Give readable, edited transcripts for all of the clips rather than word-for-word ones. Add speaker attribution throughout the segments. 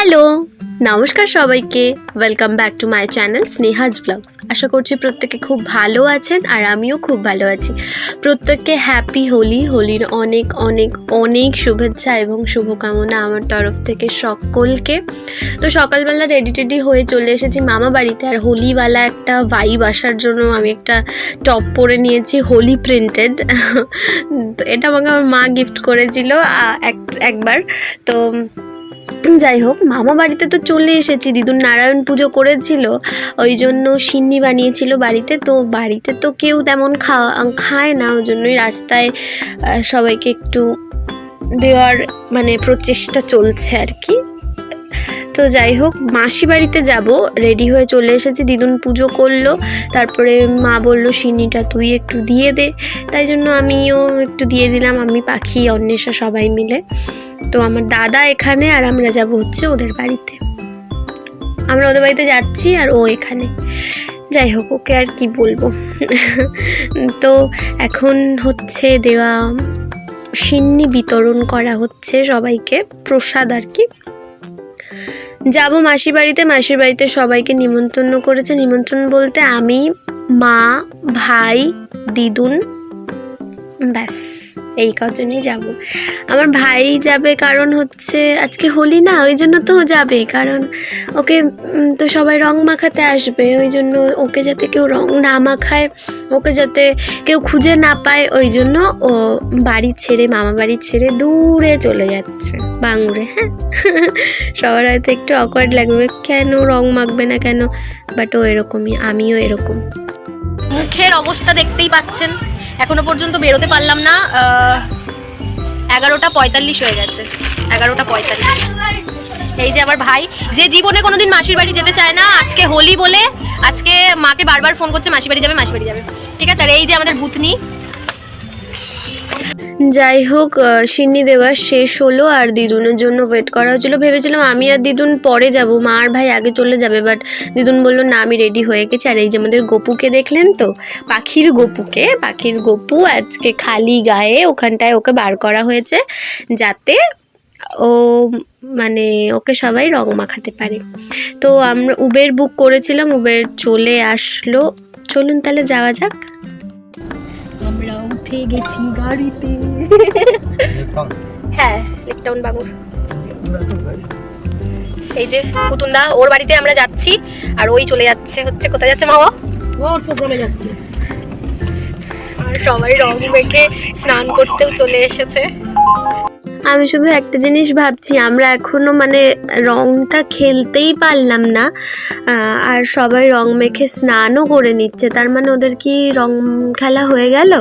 Speaker 1: Hello, নমস্কার সবাইকে। Welcome back to my channel Sneha's blogs. আশা করছি প্রত্যেকে খুব ভালো আছেন আর আমিও খুব ভালো আছি। প্রত্যেককে হ্যাপি হোলি। হোলির অনেক অনেক অনেক শুভেচ্ছা এবং শুভকামনা আমার তরফ থেকে সকলকে। তো সকালবেলা রেডি টেডি হয়ে চলে এসেছি মামা বাড়িতে। আর হোলিওয়ালা একটা ভাইব আসার জন্য আমি একটা টপ পরে নিয়েছি হোলি প্রিন্টেড। তো এটা আমাকে আমার মা গিফট করেছিল একবার। তো যাই হোক, মামা বাড়িতে তো চলে এসেছি। দিদুন নারায়ণ পুজো করেছিল, ওই জন্য সিন্নি বানিয়েছিল বাড়িতে। তো বাড়িতে তো কেউ তেমন খায় না, ওই জন্যই রাস্তায় সবাইকে একটু দেওয়ার প্রচেষ্টা চলছে আর কি। তো যাই হোক, মাসি বাড়িতে যাব, রেডি হয়ে চলে এসেছি। দিদুন পুজো করলো, তারপরে মা বললো সিন্নিটা তুই একটু দিয়ে দে, তাই জন্য আমিও একটু দিয়ে দিলাম। আমি, পাখি, অন্বেষা সবাই মিলে। তো আমার দাদা এখানে আর আমরা যাব হচ্ছে ওদের বাড়িতে। আমরা ওদের বাড়িতে যাচ্ছি আর ও এখানে। যাই হোক, ওকে আর কি বলবো। তো এখন হচ্ছে দেওয়া সিন্নি বিতরণ করা হচ্ছে সবাইকে, প্রসাদ আর কি। যাব মাসির বাড়িতে। মাসির বাড়িতে সবাইকে নিমন্ত্রণ করেছে। নিমন্ত্রণ বলতে আমি, মা, ভাই, দিদুন, ব্যাস এই কজনই যাব। আমার ভাই যাবে কারণ হচ্ছে আজকে হোলি না, ওই জন্য তো যাবে, কারণ ওকে তো সবাই রং মাখাতে আসবে, ওই জন্য ওকে যাতে কেউ রং না মাখায়, ওকে যাতে কেউ খুঁজে না পায়, ওই জন্য ও বাড়ি ছেড়ে, মামা বাড়ি ছেড়ে দূরে চলে যাচ্ছে, বাঙুরে। হ্যাঁ, সবার হয়তো একটু অকওয়ার্ড লাগবে, কেন রং মাখবে না কেন, বাট ও এরকমই, আমিও এরকম। মুখের অবস্থা দেখতেই পাচ্ছেন, এখনো পর্যন্ত বেরোতে পারলাম না। 11:45 হয়ে গেছে, 11:45। এই যে আমার ভাই, যে জীবনে কোনোদিন মাসির বাড়ি যেতে চায় না, আজকে হোলি বলে আজকে মাকে বারবার ফোন করছে মাসির বাড়ি যাবে, মাসির বাড়ি যাবে। ঠিক আছে, আর এই যে আমাদের বুথনি। যাই হোক, সিন্নি দেওয়া শেষ হলো আর দিদুনের জন্য ওয়েট করা হচ্ছিল। ভেবেছিলাম আমি আর দিদুন পরে যাব, মা আর ভাই আগে চলে যাবে, বাট দিদুন বললো না, আমি রেডি হয়ে গেছি। আর এই যে আমাদের গপুকে দেখলেন তো, পাখির গপু আজকে খালি গায়ে ওখানটায় ওকে বার করা হয়েছে, যাতে ও ওকে সবাই রং মাখাতে পারে। তো আমরা উবের বুক করেছিলাম, উবের চলে আসলো। চলুন তাহলে যাওয়া যাক। আমরা উঠে গেছি গাড়িতে। হ্যাঁ, লেকটাউন বাঙুর। এই যে পুতুন্দা, ওর বাড়িতে আমরা যাচ্ছি, আর ওই চলে যাচ্ছে হচ্ছে, কোথায় যাচ্ছে মামা? ওর প্রোগ্রামে যাচ্ছে। আর সবাই রং মেখে স্নান করতেও চলে এসেছে। আমি শুধু একটা জিনিস ভাবছি, আমরা এখনো রংটা খেলতেই পারলাম না, আর সবাই রং মেখে স্নানও করে নিচ্ছে, তার ওদের কি রং খেলা হয়ে গেল?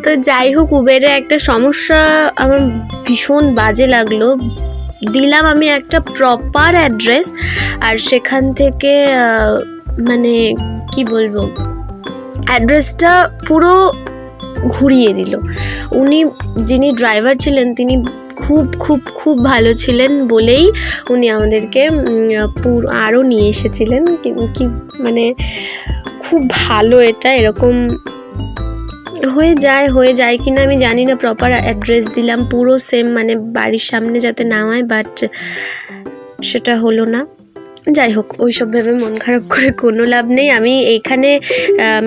Speaker 1: তো যাই হোক, উবেরে একটা সমস্যা আমার ভীষণ বাজে লাগলো। দিলাম আমি একটা প্রপার অ্যাড্রেস, আর সেখান থেকে কি বলবো, অ্যাড্রেসটা পুরো ঘুরিয়ে দিল। উনি, যিনি ড্রাইভার ছিলেন, তিনি খুব খুব খুব ভালো ছিলেন বলেই উনি আমাদেরকে আরও নিয়ে এসেছিলেন। কি খুব ভালো। এটা এরকম হয়ে যায় কিনা আমি জানি না। প্রপার অ্যাড্রেস দিলাম, পুরো সেম, বাড়ির সামনে যাতে না হয়, বাট সেটা হলো না। যাই হোক, ওইসব ভেবে মন খারাপ করে কোনো লাভ নেই। আমি এইখানে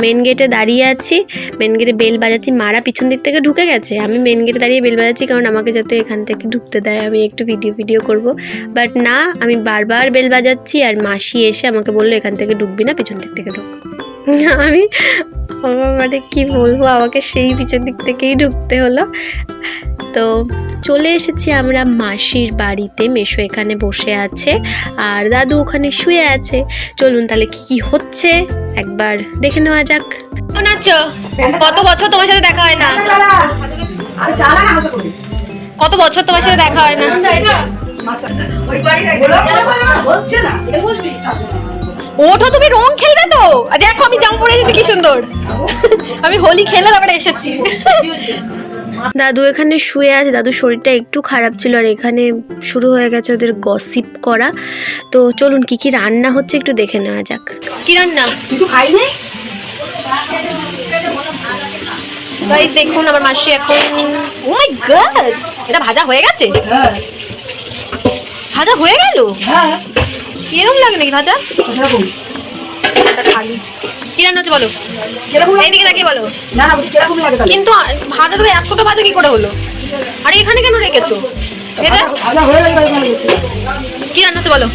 Speaker 1: মেন গেটে দাঁড়িয়ে আছি, মেন গেটে বেল বাজাচ্ছি। মারা পিছন দিক থেকে ঢুকে গেছে, আমি মেন গেটে দাঁড়িয়ে বেল বাজাচ্ছি, কারণ আমাকে যাতে এখান থেকে ঢুকতে দেয়, আমি একটু ভিডিও করব। বাট না, আমি বারবার বেল বাজাচ্ছি, আর মাসি এসে আমাকে বললো এখান থেকে ঢুকবি না, পিছন দিক থেকে ঢুক। আমি কি বলবো, আমাকে সেই পিছন দিক থেকেই ঢুকতে হলো। তো চলে এসেছি আমরা মাসির বাড়িতে। মেশো এখানে বসে আছে আর দাদু ওখানে শুয়ে আছে। চলুন তাহলে কি হচ্ছে একবার দেখে নেওয়া যাক। কেমন আছো? কত বছর তোমার সাথে দেখা হয় না, কত বছর তোমার সাথে দেখা হয় না। ওঠো, তুমি রং খেলবে তো? দেখো আমি জামা পরে এসেছি, কি সুন্দর। আমি হোলি খেলে তারপরে এসেছি। দাদু এখানে শুয়ে আছে, দাদুর শরীরটা একটু খারাপ ছিল, আর এখানে শুরু হয়ে গেছে ওদের গসিপ করা। তো চলুন কি রান্না হচ্ছে একটু দেখে নেওয়া যাক। কি রান্না? কিছু খাইনি। গাইস দেখুন, আমার মাসি এখন, ও মাই গড, এটা ভাজা হয়ে গেছে। ভাজা হয়ে গেল?
Speaker 2: হ্যাঁ,
Speaker 1: এরকম লাগে নাকি ভাজা?
Speaker 2: এরকম।
Speaker 1: খালি কি রান্না হচ্ছে বলো,
Speaker 2: কিরকম লাগে?
Speaker 1: এইদিকে নাকি বলো।
Speaker 2: না না, বলছি কিরকম লাগে তাহলে?
Speaker 1: কিন্তু ভাজা তো একশোটা ভাজা কি করে হলো? আর এখানে কেন রেখেছো এটা?
Speaker 2: ভাজা হয়ে গেলে ভালো হয়েছে।
Speaker 1: কি রান্না হচ্ছে বলো?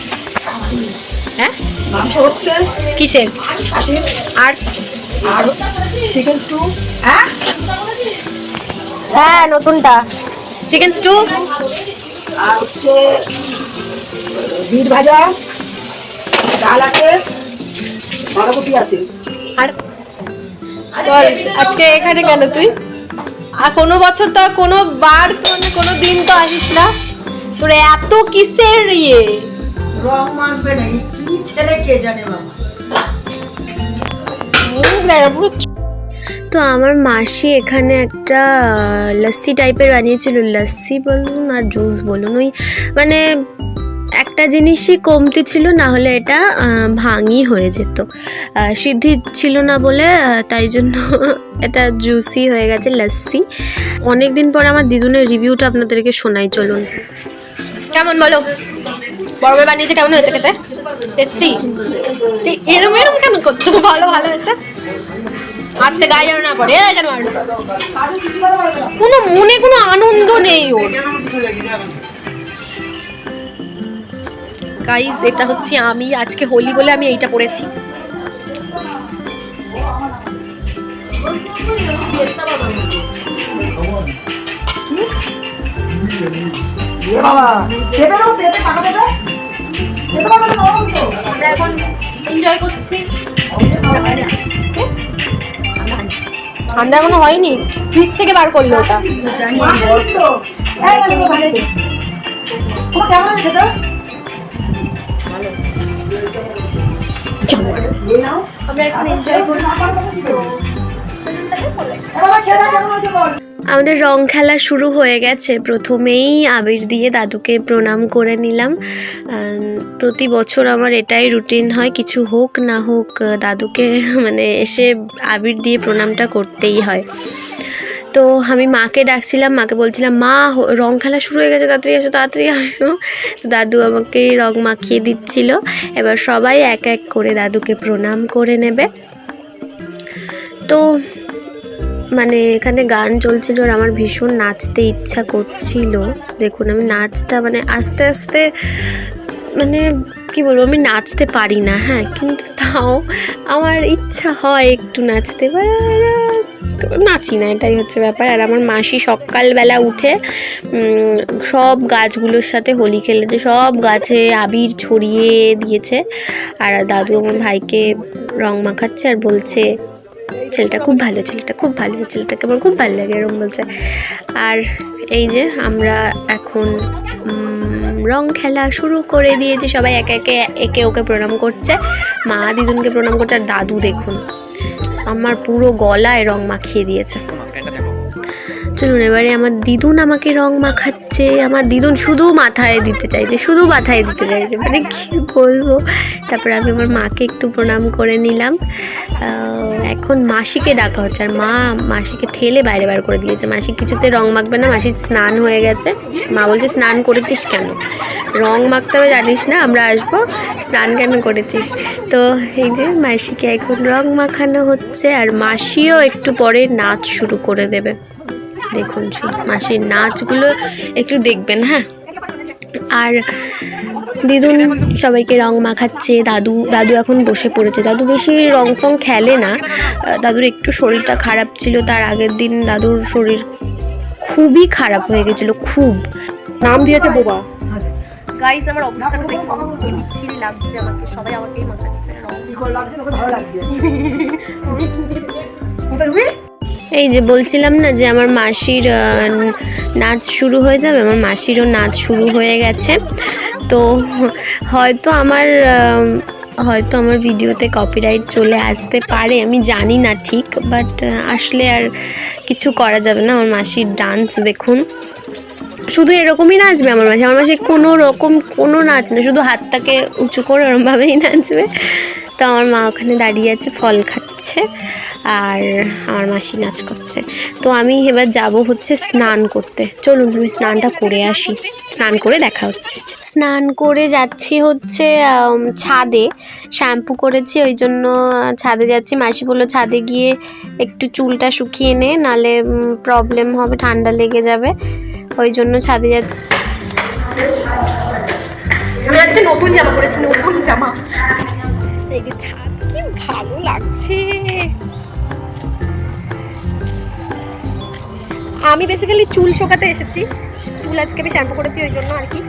Speaker 1: হ্যাঁ,
Speaker 2: মাংস হচ্ছে,
Speaker 1: কিসের?
Speaker 2: খাসির,
Speaker 1: আর
Speaker 2: আর চিকেন স্টু। হ্যাঁ,
Speaker 1: হ্যাঁ নতুনটা চিকেন স্টু।
Speaker 2: আর হচ্ছে বিট ভাজা, ডাল আছে, বাঁধাকপি আছে।
Speaker 1: আর বল আজকে এখানে কেন তুই? আর কোনো বছর তো কোনো বার তো কোনো দিন তো আসিস না, তোর এত কিসের ইয়ে?
Speaker 2: রং মানবে না, কি ছেলে কে জানে বাবা।
Speaker 1: তো আমার মাসি এখানে একটা লস্যি টাইপের বানিয়েছিল, লস্যি বলুন আর জুস বলুন, ওই মানে একটা জিনিসই কমতি ছিল, না হলে এটা ভাঙি হয়ে যেত। সিদ্ধি ছিল না বলে তাই জন্য এটা জুসি হয়ে গেছে লস্যি। অনেক দিন পর আমার দিদুনের রিভিউটা আপনাদেরকে শোনাই, চলুন। কেমন বলো, বড় বানিয়েছে, কেমন হয়েছে খেতে? টেস্টি? এরম এরম কেন করছো? ভালো ভালো হয়েছে, আস্তে গায়ে যেন না পড়ে, যেন কোনো মনে কোনো আনন্দ নেই ওর। গাইস, এটা হচ্ছে আমি, আজকে হোলি বলে আমি এইটা পরেছি।
Speaker 2: বাবা পেঁপে দাও, পেঁপে পাকা পেঁপে খেতে পারবে তো?
Speaker 1: আমরা এখন এনজয় করছি। ঠান্ডা এখনো হয়নি, ফ্রিজ থেকে বার করলো ওটা।
Speaker 2: কেমন খেতে?
Speaker 1: আমরা এখন এনজয় করছি। আমাদের রং খেলা শুরু হয়ে গেছে। প্রথমেই আবির দিয়ে দাদুকে প্রণাম করে নিলাম। প্রতি বছর আমার এটাই রুটিন হয়, কিছু হোক না হোক দাদুকে মানে এসে আবির দিয়ে প্রণামটা করতেই হয়। তো আমি মাকে ডাকছিলাম, মাকে বলছিলাম মা রং খেলা শুরু হয়ে গেছে, তাড়াতাড়ি আসো তাড়াতাড়ি আসো। দাদু আমাকে রং মাখিয়ে দিচ্ছিল। এবার সবাই এক এক করে দাদুকে প্রণাম করে নেবে। তো মানে এখানে গান চলছিল আর আমার ভীষণ নাচতে ইচ্ছা করছিল। দেখুন আমি নাচটা মানে আস্তে আস্তে মানে কি বলবো, আমি নাচতে পারি না, হ্যাঁ, কিন্তু তাও আমার ইচ্ছা হয় একটু নাচতে, নাচি না, এটাই হচ্ছে ব্যাপার। আর আমার মাসি সকালবেলা উঠে সব গাছগুলোর সাথে হোলি খেলেছে, সব গাছে আবির ছড়িয়ে দিয়েছে। আর দাদু আমার ভাইকে রং মাখাচ্ছে আর বলছে ছেলেটা খুব ভালো, ছেলেটা খুব ভালো, ছেলেটাকে আমার খুব ভালো লাগে, এরকম বলছে। আর এই যে আমরা এখন রং খেলা শুরু করে দিয়েছি, সবাই একে একে একে ওকে প্রণাম করছে, মা দিদুনকে প্রণাম করছে। আর দাদু দেখুন আমার পুরো গলায় রং মাখিয়ে দিয়েছে। চলুন এবারে আমার দিদুন আমাকে রং মাখাচ্ছে। আমার দিদুন শুধু মাথায় দিতে চাইছে, শুধু মাথায় দিতে চাইছে, মানে কি বলবো। তারপর আমি আমার মাকে একটু প্রণাম করে নিলাম। এখন মাসিকে ডাকা হচ্ছে, আর মা মাসিকে ঠেলে বাইরে বার করে দিয়েছে। মাসি কিছুতে রং মাখবে না, মাসির স্নান হয়ে গেছে। মা বলছে স্নান করেছিস কেন? রং মাখতে হবে জানিস না, আমরা আসবো, স্নান কেন করেছিস? তো এই যে মাসিকে এখন রং মাখানো হচ্ছে। আর মাসিও একটু পরে নাচ শুরু করে দেবে। দেখুন শুধু মাসির নাচগুলো একটু দেখবেন, হ্যাঁ। আর দিদুন সবাইকে রং মাখাচ্ছে। দাদু এখন বসে পড়েছে। দাদু বেশি রং ফং খেলে না, দাদুর একটু শরীরটা খারাপ ছিল। তার আগের দিন দাদুর শরীর খুবই খারাপ হয়ে গেছিলো, খুব, নাম দিয়েছে বোবা। গাইস আমার অবস্থাটা দেখুন, কি বিচ্ছিরি লাগছে আমাকে, সবাই আমাকেই মাখাচ্ছে রং। এই যে বলছিলাম না যে আমার মাসির নাচ শুরু হয়ে যাবে, আমার মাসিরও নাচ শুরু হয়ে গেছে। তো হয়তো আমার ভিডিওতে কপিরাইট চলে আসতে পারে, আমি জানি না ঠিক, বাট আসলে আর কিছু করা যাবে না। আমার মাসির ডান্স দেখুন, শুধু এরকমই নাচবে আমার মাসি কোনো রকম কোনো নাচ না, শুধু হাতটাকে উঁচু করে ওরমভাবেই নাচবে। তো আমার মা ওখানে দাঁড়িয়ে আছে, ফল খাচ্ছে, আর আমার মাসি নাচ করছে। তো আমি এবার যাব হচ্ছে স্নান করতে। চলুন আমি স্নানটা করে আসি, স্নান করে দেখা হচ্ছে। স্নান করে যাচ্ছি হচ্ছে ছাদে, শ্যাম্পু করেছি ওই জন্য ছাদে যাচ্ছি। মাসি বললো ছাদে গিয়ে একটু চুলটা শুকিয়ে নে, নালে প্রবলেম হবে, ঠান্ডা লেগে যাবে, ওই জন্য ছাদে যাচ্ছি।
Speaker 3: আমি আজকে নতুন জামা পরেছি, নতুন জামা। এই যে ছাদ, কি ভালো লাগছে। আমি বেসিক্যালি চুল শোকাতে এসেছি, চুল আজকে আমি শ্যাম্পু করেছি ওই জন্য আর কি।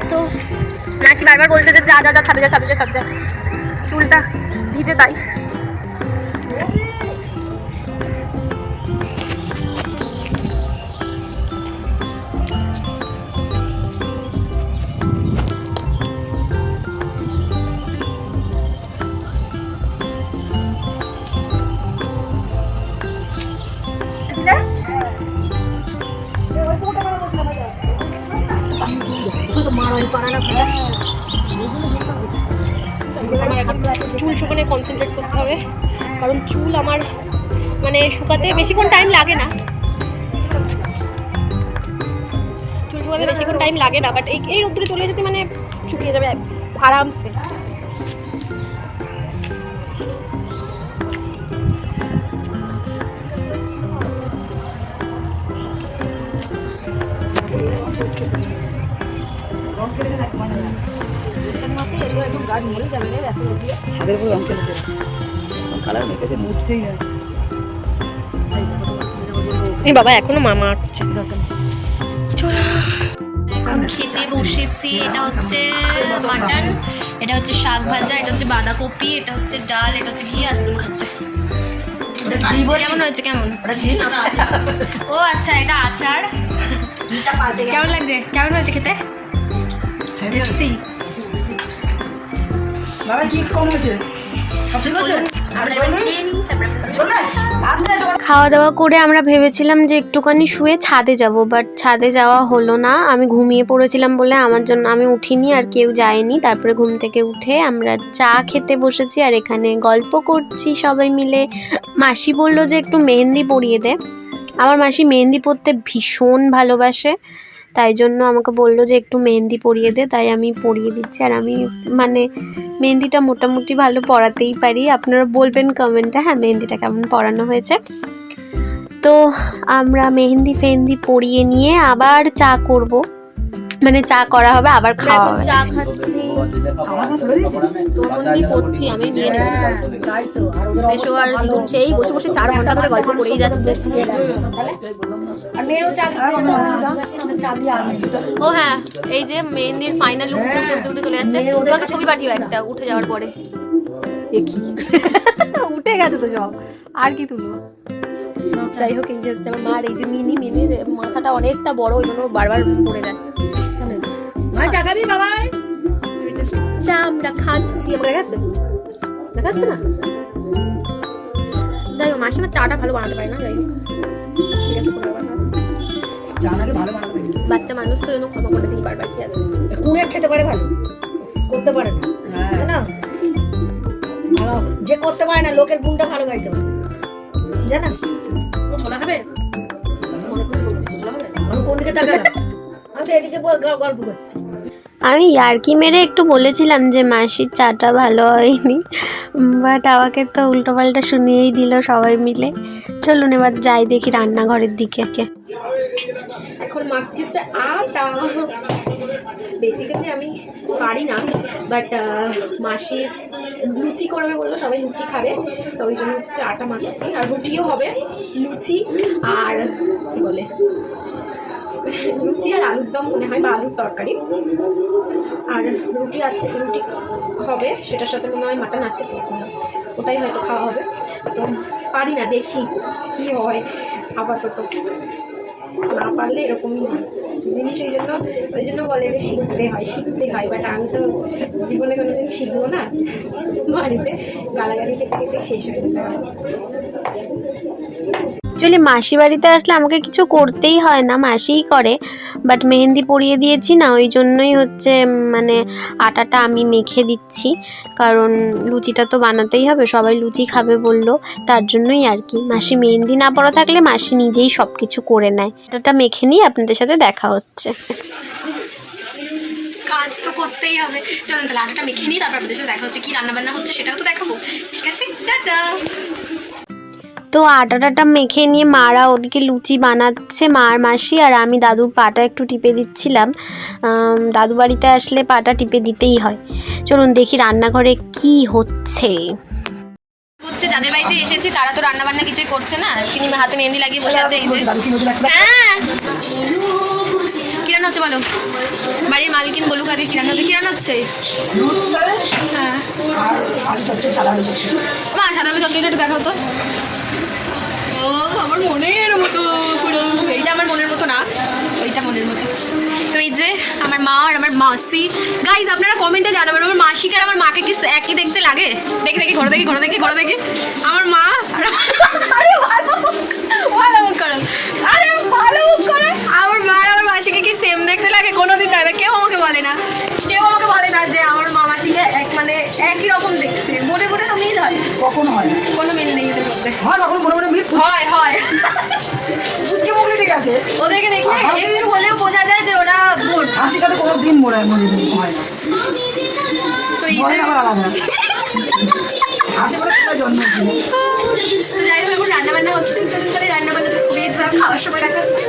Speaker 3: তো মাসি বারবার বলছে যে যা যা যা ছাদে যা ছাদে যা ছাদে যা, চুলটা ভিজে তাই। চুল শুকানে কনসেন্ট্রেট করতে হবে, কারণ চুল আমার মানে শুকাতে বেশিক্ষণ টাইম লাগে না, চুল শুকাতে বেশিক্ষণ টাইম লাগে না, বাট এই রোদ্দুরে চলে যেতে মানে শুকিয়ে যাবে আরামসে।
Speaker 2: ছাদের উপর রং খেলেছে, কালার মেখেছে, মুছছেই না।
Speaker 3: এই বাবা এখনো মামা আসছে,
Speaker 1: এখন খেতে বসেছি। এটা হচ্ছে মাটন, এটা হচ্ছে শাক ভাজা, এটা হচ্ছে বাঁধাকপি, এটা হচ্ছে ডাল, এটা হচ্ছে ঘি, আর দুধ খাচ্ছে। কেমন হয়েছে? কেমন? ও আচ্ছা, এটা আচার। কেমন লাগছে? কেমন হয়েছে খেতে? টেস্টি।
Speaker 2: বাবা কি কম হয়েছে?
Speaker 1: খাওয়া দাওয়া করে আমরা ভেবেছিলাম যে একটুখানি শুয়ে ছাদে যাব, বাট ছাদে যাওয়া হলো না। আমি ঘুমিয়ে পড়েছিলাম বলে আমার জন্য আমি উঠিনি, আর কেউ যায়নি। তারপরে ঘুম থেকে উঠে আমরা চা খেতে বসেছি, আর এখানে গল্প করছি সবাই মিলে। মাসি বললো যে একটু মেহেন্দি পরিয়ে দে। আমার মাসি মেহেন্দি পরতে ভীষণ ভালোবাসে, তাই জন্য আমাকে বললো যে একটু মেহেন্দি পরিয়ে দে, তাই আমি পরিয়ে দিচ্ছি। আর আমি মানে মেহেন্দিটা মোটামুটি ভালো পরাতেই পারি। আপনারা বলবেন কমেন্টে হ্যাঁ মেহেন্দিটা কেমন পরানো হয়েছে। তো আমরা মেহেন্দি ফেহেন্দি পরিয়ে নিয়ে আবার চা করব, মানে চা করা হবে, আবার খাওয়া হবে। চা খাচ্ছি, তোরবন্দি করছি, আমি নিয়ে নেব। বেশো আর দিদুন সেই বসে বসে 4 ঘন্টা ধরে গল্প করেই যাচ্ছে। ও হ্যাঁ, এই যে মেহেন্দির ফাইনাল লুক উঠে উঠে উঠে চলে যাচ্ছে। তোমাকে ছবি পাঠিও একটা উঠে যাওয়ার পরে।
Speaker 3: উঠে গেছে তো সব, আর কি তুলবো।
Speaker 1: যাই হোক, এই যে হচ্ছে আমার মার এই যে মিনির মাথাটা অনেকটা বড়, ওই জন্য বারবার পড়ে যায়। চা আমরা খাচ্ছি,
Speaker 3: আমার দেখাচ্ছে দেখাচ্ছে না। যাই হোক, মাসিমা চাটা ভালো বানাতে পারে না, যাই হোক ঠিক আছে, কোনো ব্যাপার না।
Speaker 2: জানাকে ভালো বানাবে,
Speaker 3: বাচ্চা মানুষ তো এরকম ক্ষমা করে দিই বারবার, কি আছে।
Speaker 2: কুড়ে খেতে পারে, ভালো করতে পারে না, তাই না? ভালো যে করতে পারে না, লোকের গুণটা ভালো গাইতে পারে, জানা?
Speaker 3: ছোলা খাবে?
Speaker 2: আমি কোন দিকে তাকালাম? আমি তো এদিকে গল্প করছি।
Speaker 1: আমি ইয়ার্কি মেরে একটু বলেছিলাম যে মাসির চাটা ভালো হয়নি, বাট আমাকে তো উল্টোপাল্টা শুনিয়েই দিল সবাই মিলে। চলুন এবার যাই দেখি রান্নাঘরের দিকে।
Speaker 3: এখন মাখছি হচ্ছে আটা। বেসিক্যালি আমি পারি না, বাট মাসির লুচি করবে বললো, সবাই লুচি খাবে, তো ওই জন্য হচ্ছে আটা মাখছি। আর রুটিও হবে, লুচি আর কী বলে, লুচি আর আলুর দম মনে হয়, বা আলুর তরকারি। আর রুটি আছে, রুটি হবে, সেটার সাথে মনে হয় মাটন আছে, তো ওটাই হয়তো খাওয়া হবে। তো পারি না, দেখি কী হয়। আপাতত না পারলে এরকমই হয় জিনিস, ওই জন্য বলে যে শিখতে হয়, বাট আমি তো জীবনে কোনো দিন শিখবো না, বাড়িতে গালাগালি খেতে খেতে শেষ হয়ে যেতে হয়।
Speaker 1: অ্যাকচুয়ালি মাসি বাড়িতে আসলে আমাকে কিছু করতেই হয় না, মাসিই করে, বাট মেহেন্দি পরিয়ে দিয়েছি না, ওই জন্যই হচ্ছে মানে আটাটা আমি মেখে দিচ্ছি, কারণ লুচিটা তো বানাতেই হবে, সবাই লুচি খাবে বললো, তার জন্যই আর কি। মাসি মেহেন্দি না পরা থাকলে মাসি নিজেই সব কিছু করে নেয়। আটাটা মেখে নিয়ে আপনাদের সাথে দেখা হচ্ছে। কাজ তো করতেই হবে, চলুন তাহলে আটাটা মেখে নিই, তারপর আপনাদের সাথে দেখা হচ্ছে, কি রান্নাবান্না হচ্ছে সেটাও তো দেখাবো, ঠিক আছে, টাটা। তো আটাটা মেখে নিয়ে মারা ওদিকে লুচি বানাচ্ছে, মার মাসি, আর আমি দাদুর পাটা একটু টিপে দিচ্ছিলাম, দাদু বাড়িতে আসলে পাটা টিপে দিতেই হয়। চলুন দেখি রান্নাঘরে কি হচ্ছে। যাদের বাড়িতে এসেছি তারা তো রান্না বান্না কিছুই করছে না, তিনি হাতে মেহেন্দি লাগিয়ে বসে আছে। এই যে হ্যাঁ, কি রান্না হচ্ছে বলো, বাড়ির মালিকিন বলুক আগে কি রান্না হচ্ছে। কি রান্না হচ্ছে? হ্যাঁ, মা সাদা আলু চচ্চড়িটা একটু দেখাও তো। ও আমার মনের মতো পুরো, এইটা আমার মনের মতো না, ওইটা মনের মতো। তো এই যে আমার মা আর আমার মাসি, গাইজ আপনারা কমেন্টে জানাবেন আমার মাসিকে আর আমার মাকে কি একই দেখতে লাগে? দেখি দেখি ঘরে দেখি ঘরে দেখি ঘরে দেখি আমার মা আর আরে ভালো মুখ করো, আরে ভালো মুখ করে, আমার মা আর আমার মাসিকে কি সেম দেখতে লাগে? কোনোদিন না, কেউ আমাকে বলে না, কেউ আমাকে বলে না যে আমার মা মাসিকে এক মানে একই রকম দেখতে। মনে মনে তো মিল হয়,
Speaker 2: কখন হয়?
Speaker 1: কোনো মিল নেই এদের মধ্যে।
Speaker 2: হয় কখন মনে মনে মিল
Speaker 1: হয় হয়
Speaker 2: বুঝতে মুখে ঠিক আছে,
Speaker 1: ওদেরকে দেখলে একটু হলেও বোঝা যায় যে ওরা বোন।
Speaker 2: হাসির সাথে কোনো দিন মনে হয় হয় না,
Speaker 1: তো এই
Speaker 2: হয়
Speaker 1: যে
Speaker 2: না আবার আলাদা হাসি করে একটা জন্ম দিল।
Speaker 1: তো যাই হোক এখন রান্নাবান্না হচ্ছে, চলুন তাহলে রান্নাবান্নাটা করে খাওয়ার সময় দেখা হচ্ছে।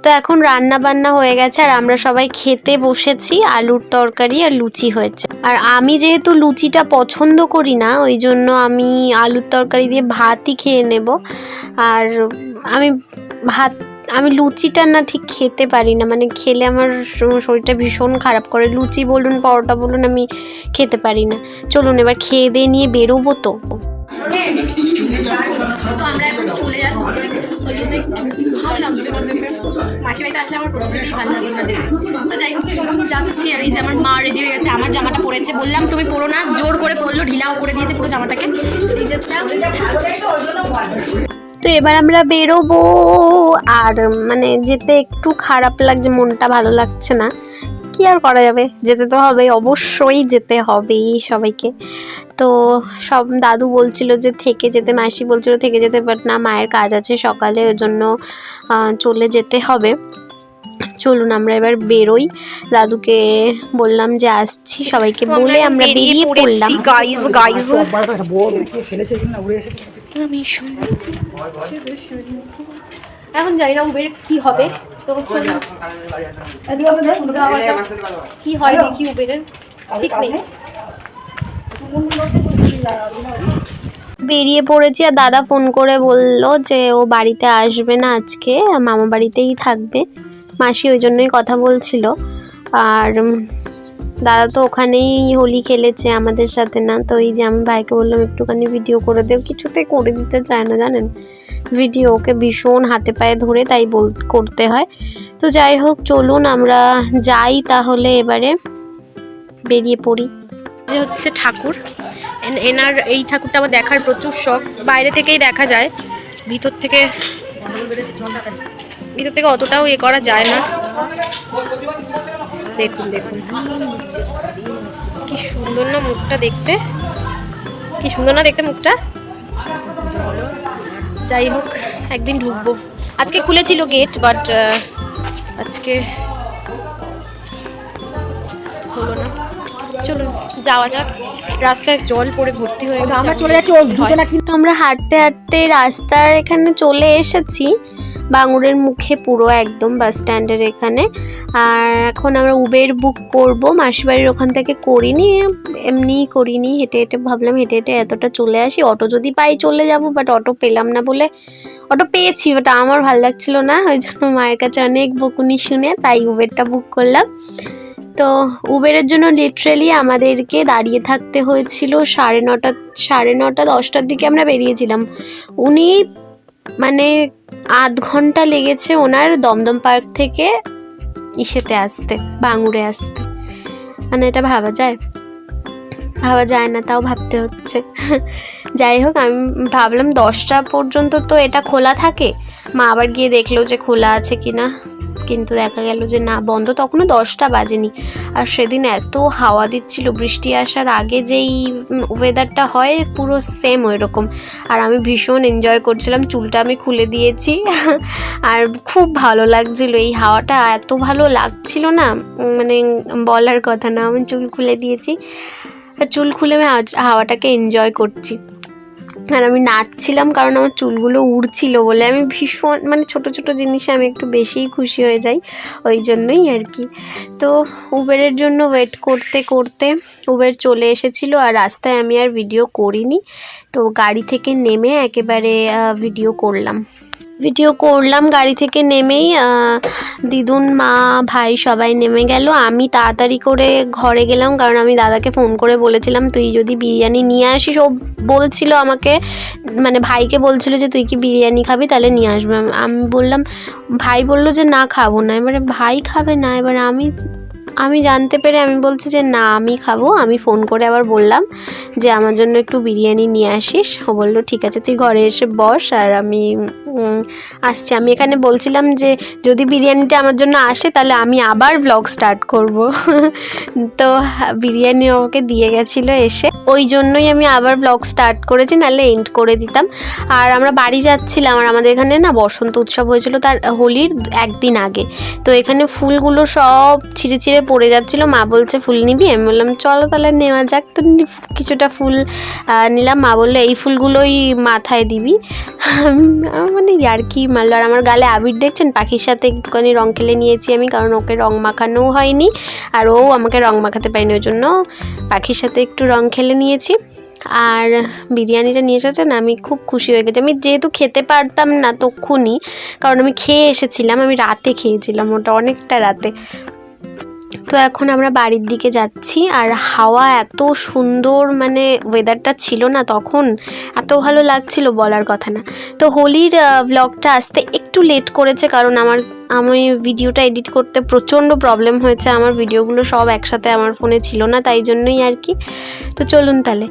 Speaker 1: তো এখন রান্না বান্না হয়ে গেছে আর আমরা সবাই খেতে বসেছি, আলুর তরকারি আর লুচি হয়েছে। আর আমি যেহেতু লুচিটা পছন্দ করি না, ওই জন্য আমি আলুর তরকারি দিয়ে ভাতই খেয়ে নেব। আর আমি লুচিটা না ঠিক খেতে পারি না, মানে খেলে আমার শরীরটা ভীষণ খারাপ করে, লুচি বলুন পরোটা বলুন আমি খেতে পারি না। চলুন এবার খেয়ে দিয়ে নিয়ে বেরোবো। তো আমরা এখন চলে যাচ্ছি, ওই জন্য ভাবলাম মাসি বাড়িতে আসলে আমার প্রত্যেকেই ভালো লাগে না যেতে। তো যাই হোক চলুন যাচ্ছি। আর এই যে আমার মা রেডি হয়ে গেছে, আমার জামাটা পরেছে, বললাম তুমি পরো না, জোর করে পরলো, ঢিলাও করে দিয়েছে পুরো জামাটাকে। তো এবার আমরা বেরোবো। আর মানে যেতে একটু খারাপ লাগছে, মনটা ভালো লাগছে না, কি আর করা যাবে, যেতে তো হবে, অবশ্যই যেতে হবেই সবাইকে। তো সব দাদু বলছিল যে থেকে যেতে, মাসি বলছিল থেকে যেতে, বাট না, মায়ের কাজ আছে সকালে, ওই জন্য চলে যেতে হবে। চলুন আমরা এবার বেরোই, দাদুকে বললাম যে আসছি, সবাইকে বলে আমরা বেরিয়ে পড়লাম। আমি শুনেছি, এখন জানি না উবের কি হবে, তো চলুন কি হয় দেখি, উবেরের ঠিক নেই। বেরিয়ে পড়েছি আর দাদা ফোন করে বললো যে ও বাড়িতে আসবে না আজকে, মামা বাড়িতেই থাকবে, মাসি ওই জন্যই কথা বলছিল। আর দাদা তো ওখানেই হোলি খেলেছে আমাদের সাথে না, তো এই যে আমি ভাইকে বললাম একটুখানি ভিডিও করে দেব, কিছুতে করে দিতে চায় না জানেন, ভিডিও ওকে ভীষণ হাতে পায়ে ধরে তাই করতে হয়। তো যাই হোক চলুন আমরা যাই তাহলে, এবারে বেরিয়ে পড়ি। যে হচ্ছে ঠাকুর, এনার এই ঠাকুরটা আমার দেখার প্রচুর শখ, বাইরে থেকেই দেখা যায়, ভিতর থেকে অতটাও করা যায় না। দেখুন দেখুন কি সুন্দর না মুখটা দেখতে, কি সুন্দর না দেখতে মুখটা। যাই হোক একদিন ঢুকবো, আজকে খুলেছিল গেট, বাট আজকে হলো না। চলুন যাওয়া যাক, রাস্তায় জল পড়ে ভর্তি হয়ে গেছে, আমরা চলে যাচ্ছি। তো আমরা হাঁটতে হাঁটতে রাস্তার এখানে চলে এসেছি, বাঙুরের মুখে পুরো একদম বাস স্ট্যান্ডের এখানে। আর এখন আমরা উবের বুক করব, মাসিবাড়ির ওখান থেকে করিনি, এমনিই করিনি, হেঁটে হেঁটে ভাবলাম হেঁটে হেঁটে এতটা চলে আসি, অটো যদি পাই চলে যাব, বাট অটো পেলাম না বলে, অটো পেয়েছি বাট আমার ভালো লাগছিল না, ওই জন্য মায়ের কাছে অনেক বকুনি শুনে তাই উবেরটা বুক করলাম। তো উবেরের জন্য লিটারেলি আমাদেরকে দাঁড়িয়ে থাকতে হয়েছিল 9:30 10টার দিকে আমরা বেরিয়েছিলাম, উনি মানে আধ ঘন্টা লেগেছে ওনার দমদম পার্ক থেকে ইসেতে আসতে, বাঙুরে আসতে, মানে এটা ভাবা যায়। ভাবা যায় না, তাও ভাবতে হচ্ছে। যাই হোক, আমি ভাবলাম 10টা পর্যন্ত তো এটা খোলা থাকে, মা আবার গিয়ে দেখলো যে খোলা আছে কি না, কিন্তু দেখা গেল যে না, বন্ধ। তখনও 10টা বাজেনি। আর সেদিন এত হাওয়া দিচ্ছিল, বৃষ্টি আসার আগে যেই ওয়েদারটা হয় পুরো সেম ওই রকম। আর আমি ভীষণ এনজয় করছিলাম, চুলটা আমি খুলে দিয়েছি আর খুব ভালো লাগছিল, এই হাওয়াটা এত ভালো লাগছিল না, মানে বলার কথা না। আমি চুল খুলে দিয়েছি, চুল খুলে আমি হাওয়াটাকে এনজয় করছি। আর আমি নাচছিলাম, কারণ আমার চুলগুলো উড়ছিল বলে। আমি ভীষণ, মানে ছোট ছোট জিনিসে আমি একটু বেশিই খুশি হয়ে যাই, ওই জন্যই আর কি। তো উবেরের জন্য ওয়েট করতে করতে উবের চলে এসেছিলো, আর রাস্তায় আমি আর ভিডিও করিনি। তো গাড়ি থেকে নেমে একেবারে ভিডিও করলাম গাড়ি থেকে নেমেই। দিদুন, মা, ভাই সবাই নেমে গেল। আমি তাড়াতাড়ি করে ঘরে গেলাম, কারণ আমি দাদাকে ফোন করে বলেছিলাম তুই যদি বিরিয়ানি নিয়ে আসিস। ও বলছিল আমাকে, মানে ভাইকে বলছিল যে তুই কি বিরিয়ানি খাবি, তাহলে নিয়ে আসবে। আমি বললাম, ভাই বললো যে না খাবো না। এবারে ভাই খাবে না, এবারে আমি জানতে পেরে আমি বলছি যে না, আমি খাবো। আমি ফোন করে আবার বললাম যে আমার জন্য একটু বিরিয়ানি নিয়ে আসিস। ও বললো ঠিক আছে, তুই ঘরে এসে বস, আর আমি আসছি। আমি এখানে বলছিলাম যে যদি বিরিয়ানিটা আমার জন্য আসে তাহলে আমি আবার ব্লগ স্টার্ট করব। তো বিরিয়ানি আমাকে দিয়ে গেছিলো এসে, ওই জন্যই আমি আবার ব্লগ স্টার্ট করেছি, নাহলে এন্ড করে দিতাম। আর আমরা বাড়ি যাচ্ছিলাম, আর আমাদের এখানে না বসন্ত উৎসব হয়েছিল তার হোলির একদিন আগে। তো এখানে ফুলগুলো সব ছিঁড়ে ছিঁড়ে পড়ে যাচ্ছিলো। মা বলছে ফুল নিবি? আমি বললাম চলো তাহলে নেওয়া যাক। তো কিছুটা ফুল নিলাম। মা বললো এই ফুলগুলোই মাথায় দিবি। মানে ইয়ার্কি মারলো। আর আমার গালে আবির দেখছেন, পাখির সাথে একটুখানি রং খেলে নিয়েছি আমি, কারণ ওকে রং মাখানোও হয়নি আর ও আমাকে রং মাখাতে পারিনি, ওই জন্য পাখির সাথে একটু রং খেলে নিয়েছি। আর বিরিয়ানিটা নিয়ে এসেছে না, আমি খুব খুশি হয়ে গেছি। আমি যেহেতু খেতে পারতাম না তক্ষুনি, কারণ আমি খেয়ে এসেছিলাম, আমি রাতে খেয়েছিলাম ওটা, অনেকটা রাতে। তো এখন আমরা বাড়ির দিকে যাচ্ছি। আর হাওয়া এত সুন্দর, মানে ওয়েদারটা ছিল না তখন, এত ভালো লাগছিল বলার কথা না। তো হোলির ব্লগটা আসতে একটু লেট করেছে, কারণ আমি ভিডিওটা এডিট করতে প্রচণ্ড প্রবলেম হয়েছে। আমার ভিডিওগুলো সব একসাথে আমার ফোনে ছিল না, তাই জন্যই আর কি। তো চলুন তাহলে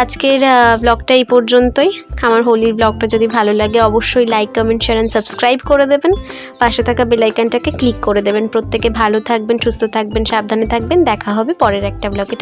Speaker 1: আজকের ব্লগটা এই পর্যন্তই। আমার হোলির ব্লগটা যদি ভালো লাগে অবশ্যই like, comment, share and subscribe করে দেবেন। পাশে থাকা বেল আইকনটাকে ক্লিক করে দেবেন। প্রত্যেকে ভালো থাকবেন, সুস্থ থাকবেন, সাবধানে থাকবেন। দেখা হবে পরের একটা ব্লগে।